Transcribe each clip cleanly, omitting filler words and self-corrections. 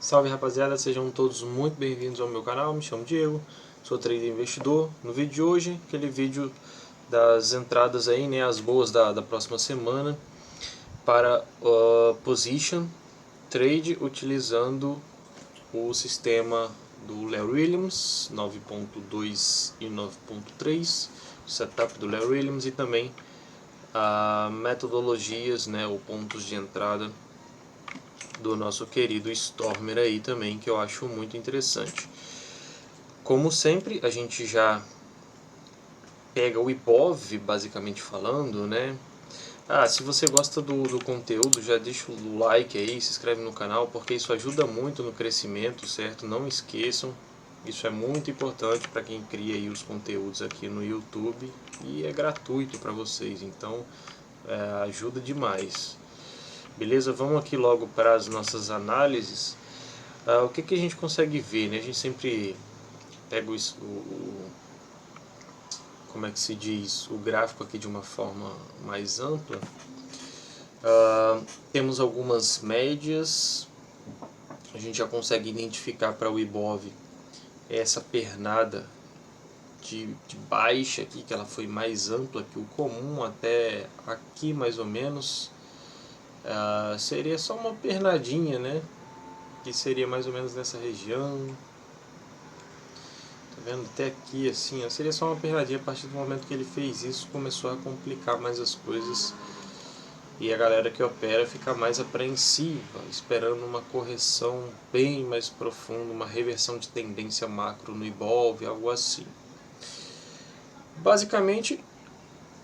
Salve rapaziada, sejam todos muito bem-vindos ao meu canal, me chamo Diego, sou trader investidor. No vídeo de hoje, aquele vídeo das entradas aí, né, as boas da próxima semana para Position Trade utilizando o sistema do Larry Williams 9.2 e 9.3, o setup do Larry Williams e também metodologias, né, ou pontos de entrada do nosso querido Stormer aí também, que eu acho muito interessante. Como sempre, a gente já pega o IBOV, basicamente falando, né? Se você gosta do conteúdo, já deixa o like aí, se inscreve no canal, porque isso ajuda muito no crescimento, certo? Não esqueçam, isso é muito importante para quem cria aí os conteúdos aqui no YouTube e é gratuito para vocês, então ajuda demais. Beleza? Vamos aqui logo para as nossas análises. O que a gente consegue ver, né? A gente sempre pega como é que se diz, o gráfico aqui de uma forma mais ampla. Temos algumas médias, a gente já consegue identificar para o IBOV essa pernada de baixa aqui, que ela foi mais ampla que o comum, até aqui mais ou menos. Seria só uma pernadinha, né? Que seria mais ou menos nessa região. Tá vendo? Até aqui assim, seria só uma pernadinha. A partir do momento que ele fez isso, começou a complicar mais as coisas. E a galera que opera fica mais apreensiva, esperando uma correção bem mais profunda, uma reversão de tendência macro no IBOV, algo assim. Basicamente,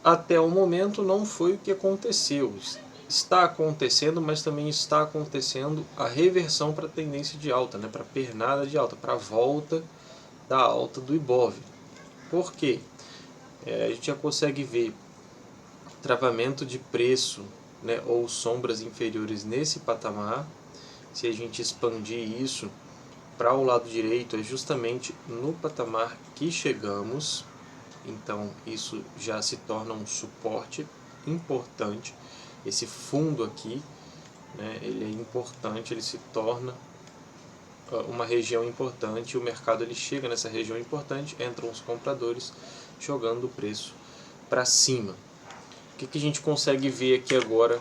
até o momento não foi o que aconteceu. Está acontecendo, mas também está acontecendo a reversão para a tendência de alta, né? Para a pernada de alta, para a volta da alta do IBOV. Por quê? A gente já consegue ver travamento de preço, né, ou sombras inferiores nesse patamar. Se a gente expandir isso para o lado direito, é justamente no patamar que chegamos. Então isso já se torna um suporte importante. Esse fundo aqui, né, ele é importante, ele se torna uma região importante. O mercado ele chega nessa região importante, entram os compradores jogando o preço para cima. O que a gente consegue ver aqui agora,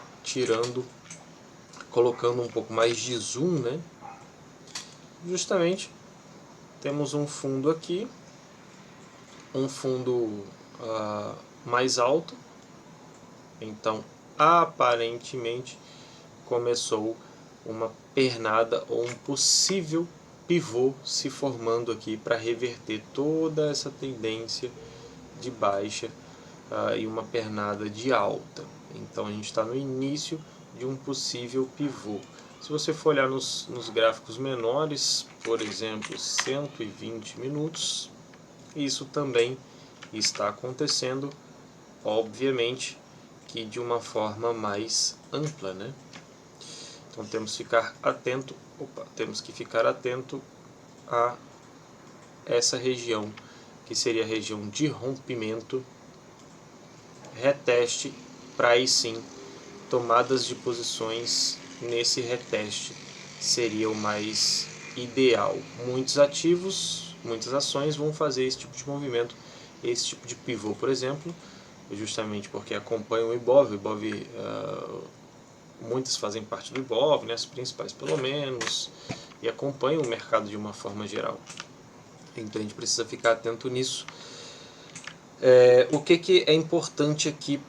colocando um pouco mais de zoom, né? Justamente temos um fundo aqui, um fundo mais alto, então aparentemente começou uma pernada ou um possível pivô se formando aqui para reverter toda essa tendência de baixa e uma pernada de alta. Então a gente está no início de um possível pivô. Se você for olhar nos gráficos menores, por exemplo, 120 minutos, isso também está acontecendo, obviamente, que de uma forma mais ampla, né? Então temos que ficar atento a essa região, que seria a região de rompimento, reteste, para aí sim tomadas de posições nesse reteste seria o mais ideal. Muitos ativos, muitas ações vão fazer esse tipo de movimento, esse tipo de pivô, por exemplo, justamente porque acompanham o IBOV. Muitas fazem parte do IBOV, né, as principais pelo menos, e acompanham o mercado de uma forma geral. Então a gente precisa ficar atento nisso. O que é importante aqui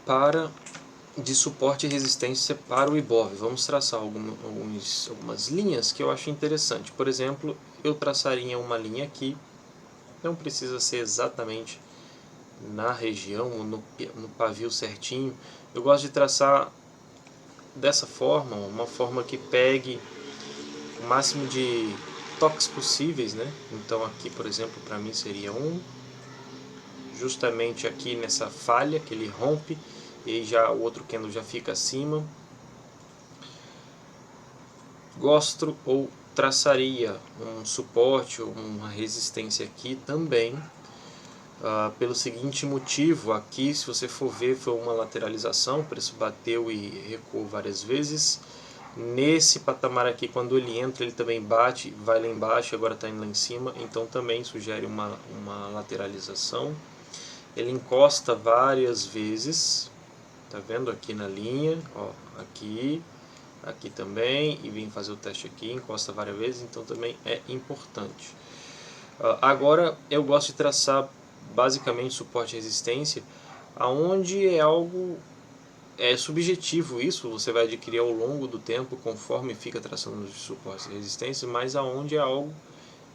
de suporte e resistência para o IBOV? Vamos traçar algumas linhas que eu acho interessante. Por exemplo, eu traçaria uma linha aqui, não precisa ser exatamente na região, no pavio certinho. Eu gosto de traçar dessa forma, uma forma que pegue o máximo de toques possíveis, né? Então aqui, por exemplo, para mim seria justamente aqui nessa falha que ele rompe, e aí já o outro candle já fica acima. Gosto ou traçaria um suporte ou uma resistência aqui também, pelo seguinte motivo. Aqui, se você for ver, foi uma lateralização, o preço bateu e recuou várias vezes, Nesse patamar aqui, quando ele entra, ele também bate, vai lá embaixo, agora está indo lá em cima, então também sugere uma lateralização. Ele encosta várias vezes, tá vendo aqui na linha, ó, aqui também, e vem fazer o teste aqui, encosta várias vezes, então também é importante. Agora eu gosto de traçar basicamente suporte e resistência, aonde é algo subjetivo, isso você vai adquirir ao longo do tempo, conforme fica traçando os suportes e resistências, mas aonde é algo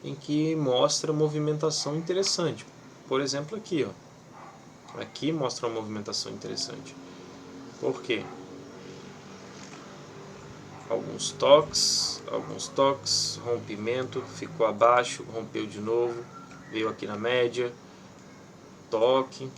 em que mostra movimentação interessante. Por exemplo aqui, ó. Aqui mostra uma movimentação interessante. Por quê? Alguns toques, rompimento, ficou abaixo, rompeu de novo, veio aqui na média, toque,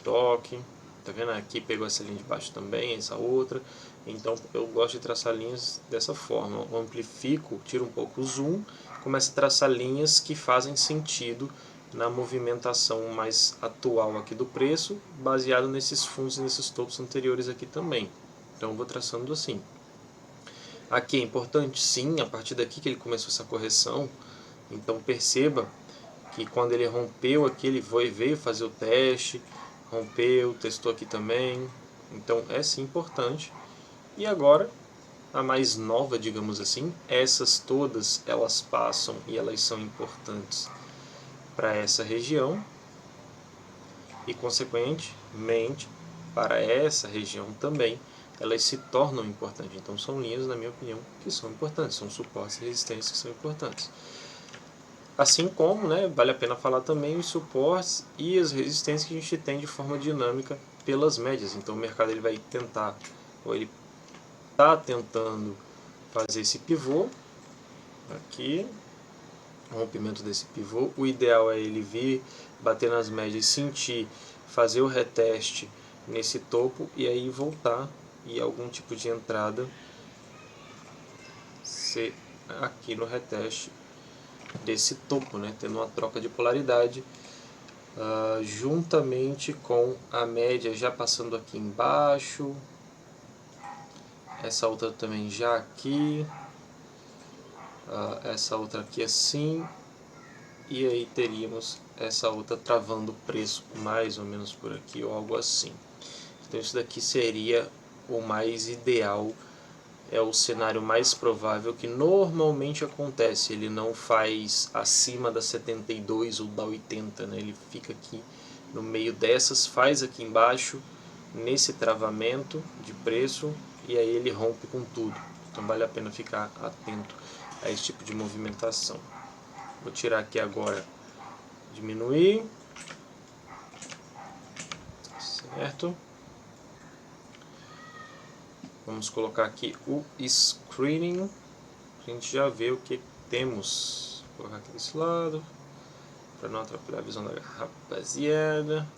tá vendo? Aqui pegou essa linha de baixo também, essa outra. Então eu gosto de traçar linhas dessa forma. Eu amplifico, tiro um pouco o zoom, começo a traçar linhas que fazem sentido na movimentação mais atual aqui do preço, baseado nesses fundos e nesses topos anteriores aqui também. Então eu vou traçando assim. Aqui é importante, sim, a partir daqui que ele começou essa correção, então perceba que quando ele rompeu aqui, ele veio fazer o teste, rompeu, testou aqui também, então é sim importante. E agora, a mais nova, digamos assim, essas todas elas passam e elas são importantes para essa região e consequentemente para essa região também elas se tornam importantes. Então são linhas, na minha opinião, que são importantes, são suportes e resistências que são importantes. Assim como, né, vale a pena falar também os suportes e as resistências que a gente tem de forma dinâmica pelas médias. Então o mercado ele vai tentar, ou ele está tentando fazer esse pivô, aqui, rompimento desse pivô. O ideal é ele vir, bater nas médias, sentir, fazer o reteste nesse topo e aí voltar e algum tipo de entrada ser aqui no reteste desse topo, né, tendo uma troca de polaridade, juntamente com a média já passando aqui embaixo, essa outra também já aqui, essa outra aqui assim, e aí teríamos essa outra travando o preço mais ou menos por aqui ou algo assim. Então isso daqui seria o mais ideal, é o cenário mais provável que normalmente acontece. Ele não faz acima da 72 ou da 80, né? Ele fica aqui no meio dessas, faz aqui embaixo nesse travamento de preço e aí ele rompe com tudo. Então vale a pena ficar atento a esse tipo de movimentação. Vou tirar aqui agora, diminuir, certo? Vamos colocar aqui o screening, a gente já vê o que temos. Vou colocar aqui desse lado, para não atrapalhar a visão da rapaziada.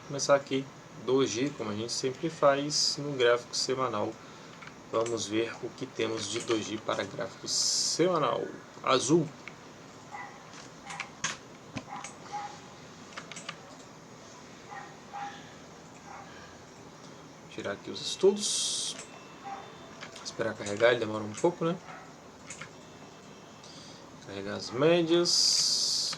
Começar aqui, doji, como a gente sempre faz no gráfico semanal. Vamos ver o que temos de doji para gráfico semanal. Azul. Tirar aqui os estudos, esperar carregar, ele demora um pouco, né? Carregar as médias.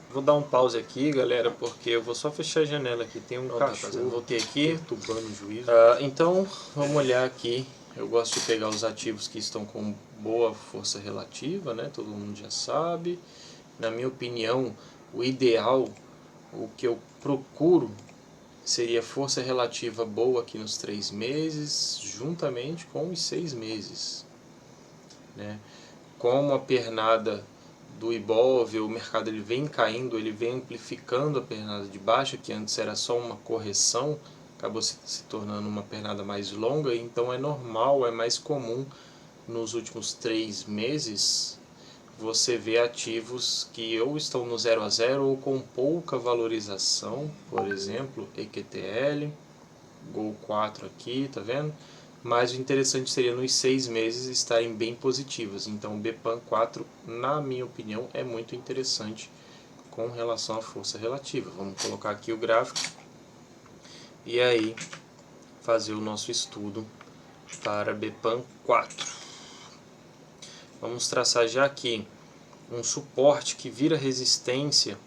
Vou dar um pause aqui, galera, porque eu vou só fechar a janela aqui. Tem um cachorro, voltei aqui, perturbando o juízo. Então, vamos olhar aqui. Eu gosto de pegar os ativos que estão com boa força relativa, né? Todo mundo já sabe. Na minha opinião, o ideal, o que eu procuro, seria força relativa boa aqui nos 3 meses, juntamente com os 6 meses. Né? Como a pernada do Ibov, o mercado ele vem caindo, ele vem amplificando a pernada de baixa, que antes era só uma correção, acabou se tornando uma pernada mais longa, então é normal, é mais comum nos últimos 3 meses você vê ativos que ou estão no 0 a 0 ou com pouca valorização, por exemplo, EQTL, Gol 4 aqui, tá vendo? mas o interessante seria nos 6 meses estarem bem positivas. Então o BPAN 4, na minha opinião, é muito interessante com relação à força relativa. Vamos colocar aqui o gráfico e aí fazer o nosso estudo para BPAN 4. Vamos traçar já aqui um suporte que vira resistência,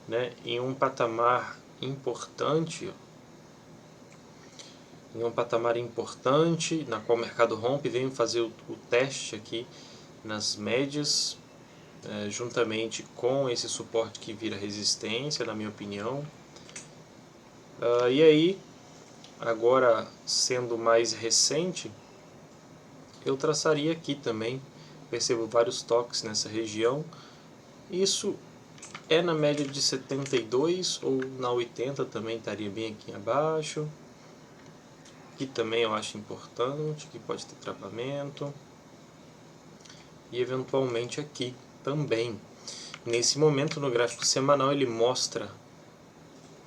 né, em um patamar importante, na qual o mercado rompe. Venho fazer o teste aqui nas médias, juntamente com esse suporte que vira resistência, na minha opinião. E aí, agora sendo mais recente, eu traçaria aqui também, percebo vários toques nessa região. Isso é na média de 72 ou na 80 também estaria bem aqui abaixo. Aqui também eu acho importante, que pode ter travamento. E eventualmente aqui também. Nesse momento no gráfico semanal ele mostra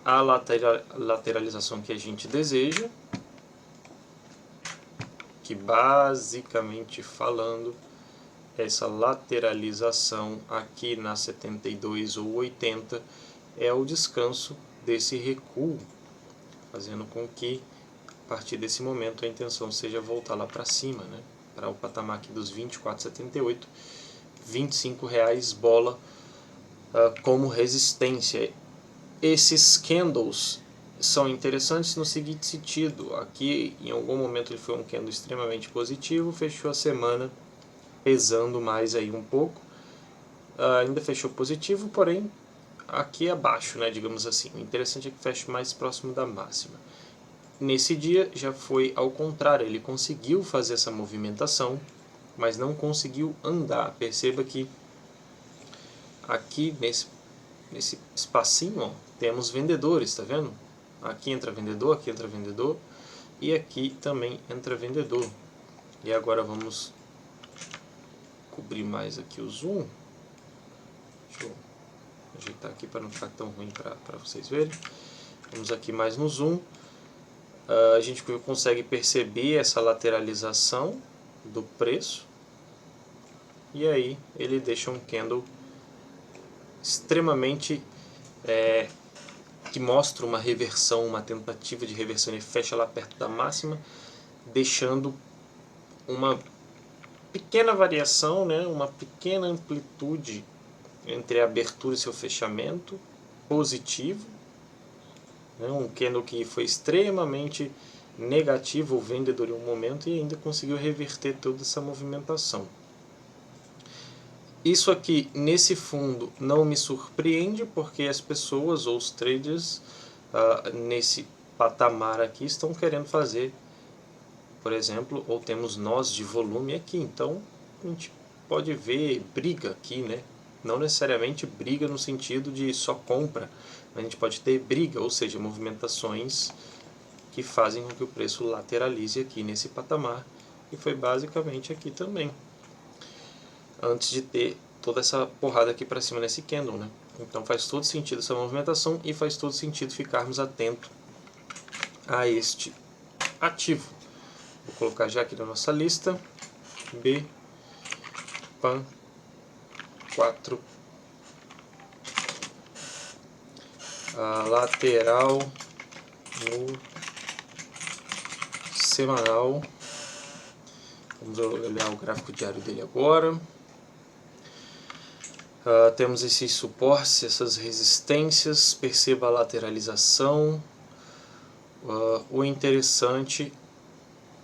a lateralização que a gente deseja, que basicamente falando, essa lateralização aqui na 72 ou 80 é o descanso desse recuo, fazendo com que a partir desse momento a intenção seja voltar lá para cima, né? Para o patamar aqui dos 24,78, R$25 bola como resistência. Esses candles são interessantes no seguinte sentido: aqui em algum momento ele foi um candle extremamente positivo, fechou a semana pesando mais aí um pouco, ainda fechou positivo, porém aqui abaixo, né, digamos assim. O interessante é que feche mais próximo da máxima. Nesse dia já foi ao contrário, ele conseguiu fazer essa movimentação, mas não conseguiu andar. Perceba que aqui nesse espacinho, ó, temos vendedores, tá vendo? Aqui entra vendedor e aqui também entra vendedor. E agora vamos cobrir mais aqui o zoom. Deixa eu ajeitar aqui para não ficar tão ruim para vocês verem. Vamos aqui mais no zoom. A gente consegue perceber essa lateralização do preço. E aí ele deixa um candle extremamente que mostra uma reversão, uma tentativa de reversão. Ele fecha lá perto da máxima, deixando uma pequena variação, né, uma pequena amplitude entre a abertura e seu fechamento positivo, né, um candle que foi extremamente negativo, o vendedor em um momento, e ainda conseguiu reverter toda essa movimentação. Isso aqui nesse fundo não me surpreende, porque as pessoas ou os traders nesse patamar aqui estão querendo fazer, por exemplo, ou temos nós de volume aqui, então a gente pode ver briga aqui, né? Não necessariamente briga no sentido de só compra, a gente pode ter briga, ou seja, movimentações que fazem com que o preço lateralize aqui nesse patamar, e foi basicamente aqui também, antes de ter toda essa porrada aqui para cima nesse candle, né? Então faz todo sentido essa movimentação e faz todo sentido ficarmos atentos a este ativo. Vou colocar já aqui na nossa lista BPAN 4, a lateral no semanal. Vamos olhar o gráfico diário dele agora. Temos esses suportes, essas resistências, perceba a lateralização. O interessante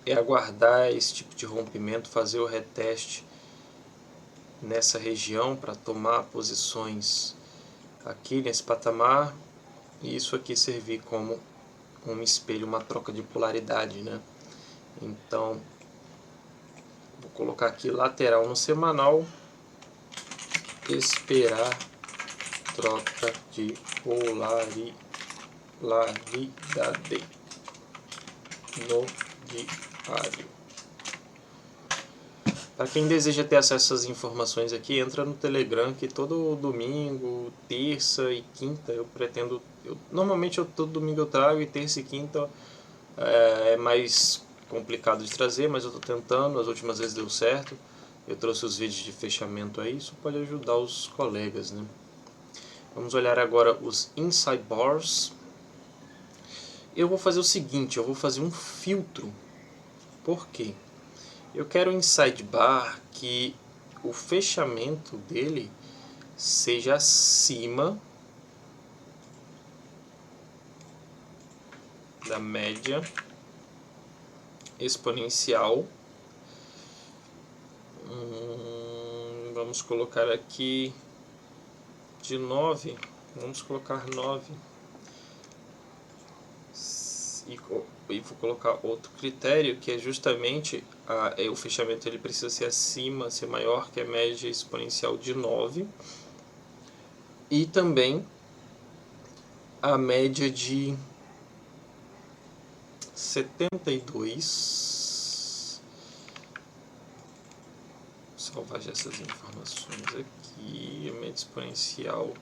é aguardar esse tipo de rompimento, fazer o reteste nessa região para tomar posições aqui nesse patamar, e isso aqui servir como um espelho, uma troca de polaridade, né? Então vou colocar aqui lateral no semanal, esperar troca de polaridade no diário. Para quem deseja ter acesso a essas informações aqui, entra no Telegram, que todo domingo, terça e quinta eu pretendo... Normalmente todo domingo eu trago, e terça e quinta é mais complicado de trazer, mas eu estou tentando, as últimas vezes deu certo. Eu trouxe os vídeos de fechamento aí, isso pode ajudar os colegas, né? Vamos olhar agora os inside bars. Eu vou fazer o seguinte, eu vou fazer um filtro. Por quê? Eu quero um inside bar que o fechamento dele seja acima da média exponencial. Vamos colocar aqui de 9, vamos colocar 9 e vou colocar outro critério que é justamente o fechamento, ele precisa ser acima, ser maior que a média exponencial de 9 e também a média de 72. Vou salvar já essas informações aqui. A média exponencial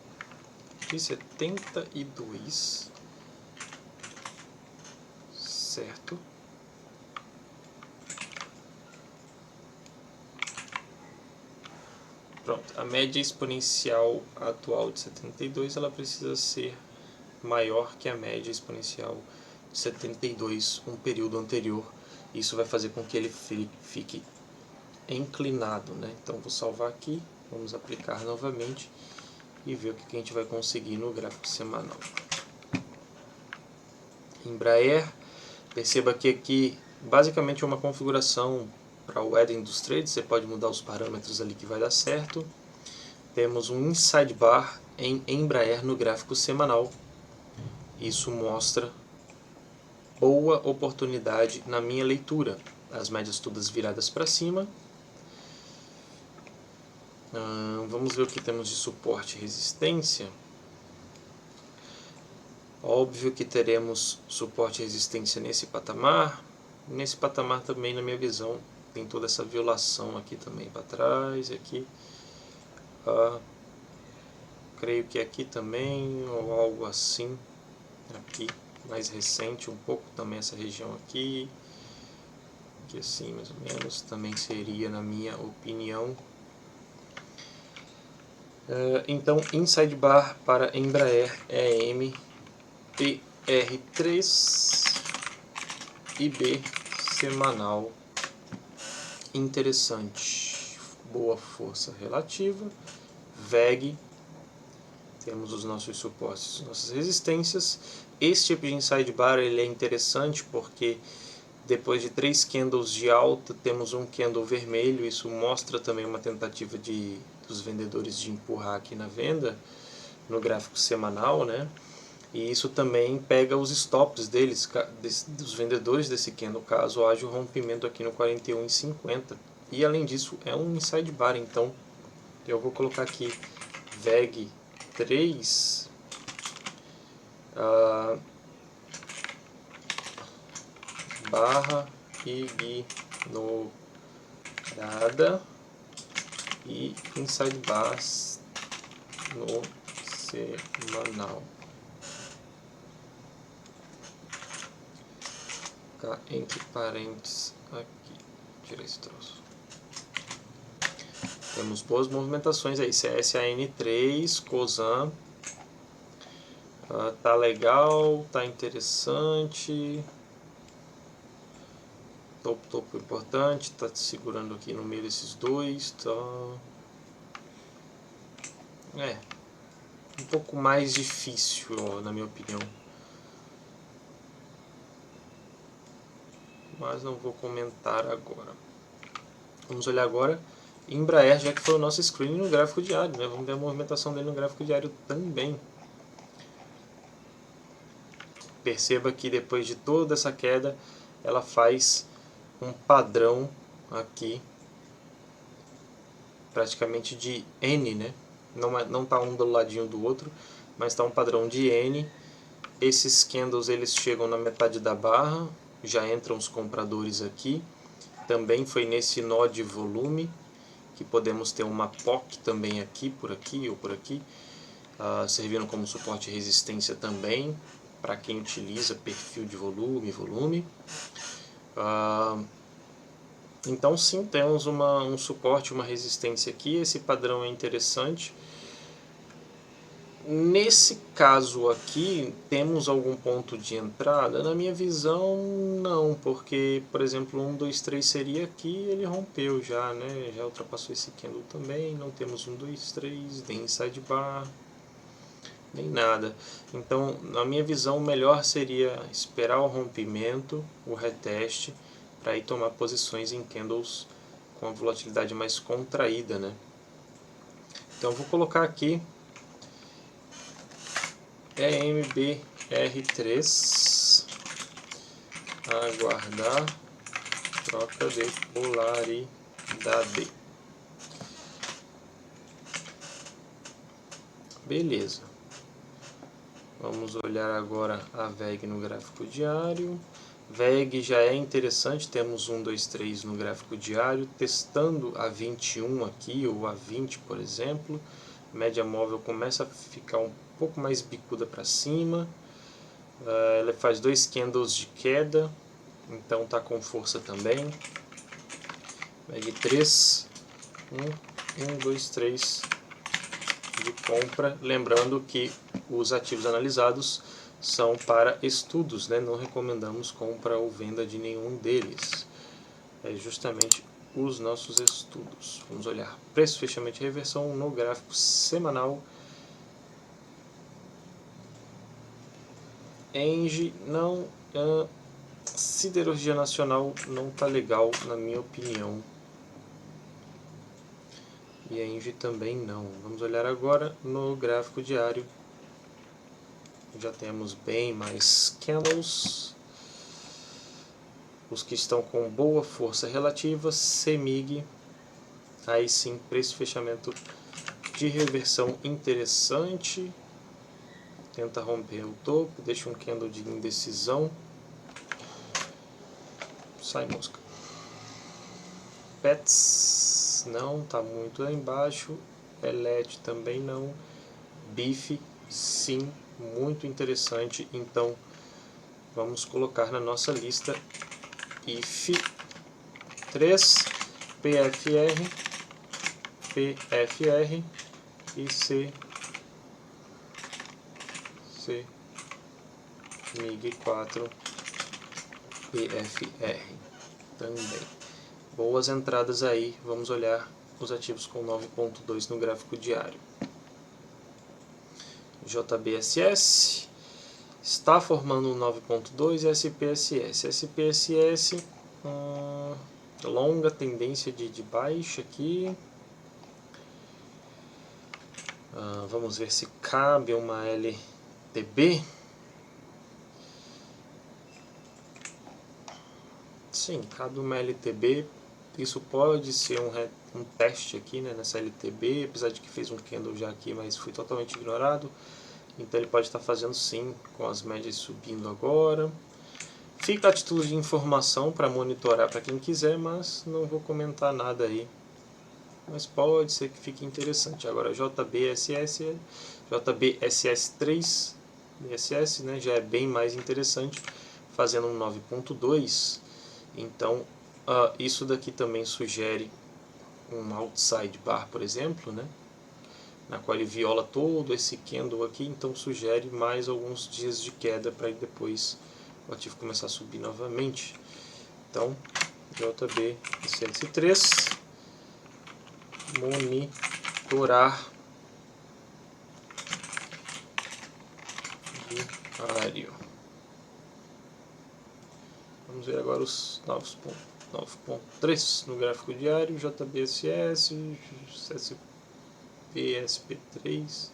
de 72, certo? Pronto, a média exponencial atual de 72 ela precisa ser maior que a média exponencial de 72, um período anterior. Isso vai fazer com que ele fique inclinado, né? Então vou salvar aqui, vamos aplicar novamente e ver o que a gente vai conseguir no gráfico semanal. Embraer, perceba que aqui basicamente é uma configuração para o Heading dos Trades, você pode mudar os parâmetros ali que vai dar certo. Temos um inside bar em Embraer no gráfico semanal. Isso mostra boa oportunidade na minha leitura. As médias todas viradas para cima. Vamos ver o que temos de suporte e resistência. Óbvio que teremos suporte e resistência nesse patamar. Nesse patamar também, na minha visão, tem toda essa violação aqui também para trás. Aqui. Creio que aqui também, ou algo assim. Aqui, mais recente, um pouco também essa região aqui. Aqui assim, mais ou menos. Também seria, na minha opinião. Então, inside bar para Embraer EM PR3 IB semanal interessante, boa força relativa, VEG, temos os nossos suportes, nossas resistências. Esse tipo de inside bar ele é interessante porque depois de 3 candles de alta temos um candle vermelho, isso mostra também uma tentativa dos vendedores de empurrar aqui na venda no gráfico semanal, né? E isso também pega os stops deles, dos vendedores desse candle, caso haja o rompimento aqui no 41,50. E além disso, é um inside bar, então eu vou colocar aqui VEG 3 barra ignorada e inside bars no semanal. Entre parênteses aqui, tirar esse troço. Temos boas movimentações aí, CSAN3, COSAN, tá legal, tá interessante, topo importante, tá segurando aqui no meio desses dois, tá... um pouco mais difícil, ó, na minha opinião. Mas não vou comentar agora. Vamos olhar agora Embraer, já que foi o nosso screen no gráfico diário, né? Vamos ver a movimentação dele no gráfico diário também. Perceba que depois de toda essa queda, ela faz um padrão aqui, praticamente de N, né? Não está um do ladinho do outro, mas está um padrão de N. Esses candles eles chegam na metade da barra, já entram os compradores aqui. Também foi nesse nó de volume que podemos ter uma POC também aqui, por aqui ou por aqui, servindo como suporte e resistência também, para quem utiliza perfil de volume. Então sim, temos um suporte, uma resistência aqui, esse padrão é interessante. Nesse caso aqui, temos algum ponto de entrada? Na minha visão, não, porque, por exemplo, 1, 2, 3 seria aqui, ele rompeu já, né? Já ultrapassou esse candle também, não temos 1, 2, 3, nem sidebar, nem nada. Então, na minha visão, o melhor seria esperar o rompimento, o reteste, para ir tomar posições em candles com a volatilidade mais contraída, né? Então, vou colocar aqui EMBR3, aguardar troca de polaridade. Beleza. Vamos olhar agora a VEG no gráfico diário. VEG já é interessante, temos 1, 2, 3 no gráfico diário, testando a 21 aqui, ou a 20, por exemplo. Média móvel começa a ficar um pouco mais bicuda para cima. Ela faz 2 candles de queda, então está com força também. VEG 3, 1, 2, 3 de compra. Lembrando que os ativos analisados são para estudos, né? Não recomendamos compra ou venda de nenhum deles. É justamente os nossos estudos. Vamos olhar preço, fechamento e reversão no gráfico semanal. Engie não... Siderurgia Nacional não está legal, na minha opinião. E a Engie também não. Vamos olhar agora no gráfico diário. Já temos bem mais candles. Os que estão com boa força relativa, CEMIG, aí sim, preço fechamento de reversão interessante. Tenta romper o topo, deixa um candle de indecisão. Sai mosca. PETS, não, está muito lá embaixo. ELET também não. BIF, sim, muito interessante. Então, vamos colocar na nossa lista IF 3, PFR, PFR e MIG 4, PFR também. Boas entradas aí, vamos olhar os ativos com 9.2 no gráfico diário. JBSS está formando um 9.2 e SPSS. SPSS, longa tendência de baixa aqui. Vamos ver se cabe uma LTB. Sim, cabe uma LTB. Isso pode ser um teste aqui, né, nessa LTB, apesar de que fez um candle já aqui, mas foi totalmente ignorado. Então ele pode estar fazendo sim, com as médias subindo agora. Fica a título de informação para monitorar para quem quiser, mas não vou comentar nada aí. Mas pode ser que fique interessante. Agora JBSS 3 BSS, né, já é bem mais interessante, fazendo um 9.2. Então isso daqui também sugere um outside bar, por exemplo, né, na qual ele viola todo esse candle aqui, então sugere mais alguns dias de queda para depois o ativo começar a subir novamente. Então, JBSS3, monitorar diário. Vamos ver agora os 9.3 no gráfico diário, JBSS, SPSP3,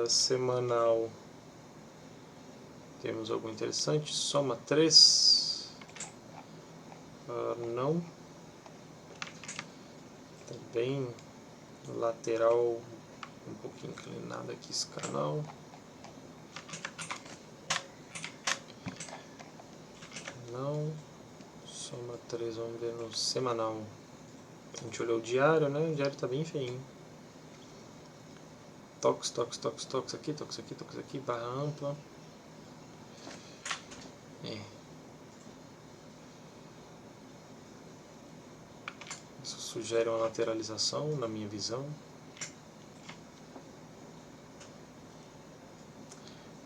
semanal. Temos algo interessante, soma 3, não, também lateral um pouquinho inclinado aqui esse canal, não, soma 3, vamos ver no semanal. A gente olhou o diário, né? O diário tá bem feinho. Toques aqui, barra ampla. sugere uma lateralização, na minha visão.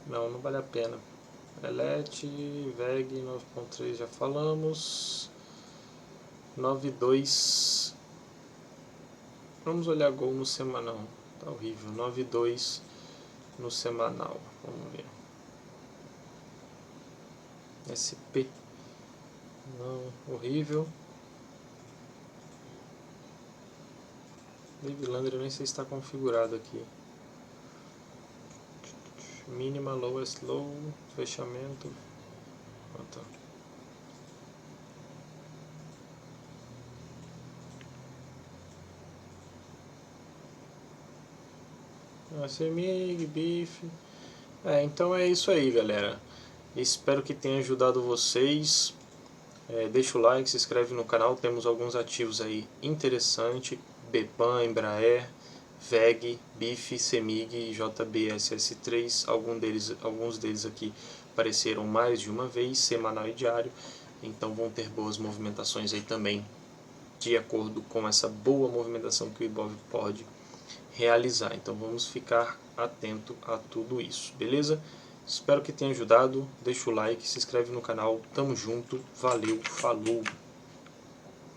Não vale a pena. Elet, VEG 9.3 já falamos. 9.2. Vamos olhar gol no semanal. Tá horrível. 9.2 no semanal. Vamos ver. SP. Não, horrível. David Lander, eu nem sei se está configurado aqui. Mínima, lowest, low, fechamento. Ah, tá. CMIG, BIF. Então é isso aí, galera. Espero que tenha ajudado vocês. Deixa o like, se inscreve no canal. Temos alguns ativos aí interessantes. Bepan, Embraer, VEG, BIF, CEMIG e JBSS3. Alguns deles aqui apareceram mais de uma vez, semanal e diário. Então vão ter boas movimentações aí também, de acordo com essa boa movimentação que o Ibov pode realizar. Então vamos ficar atento a tudo isso, beleza? Espero que tenha ajudado. Deixa o like, se inscreve no canal. Tamo junto, valeu, falou!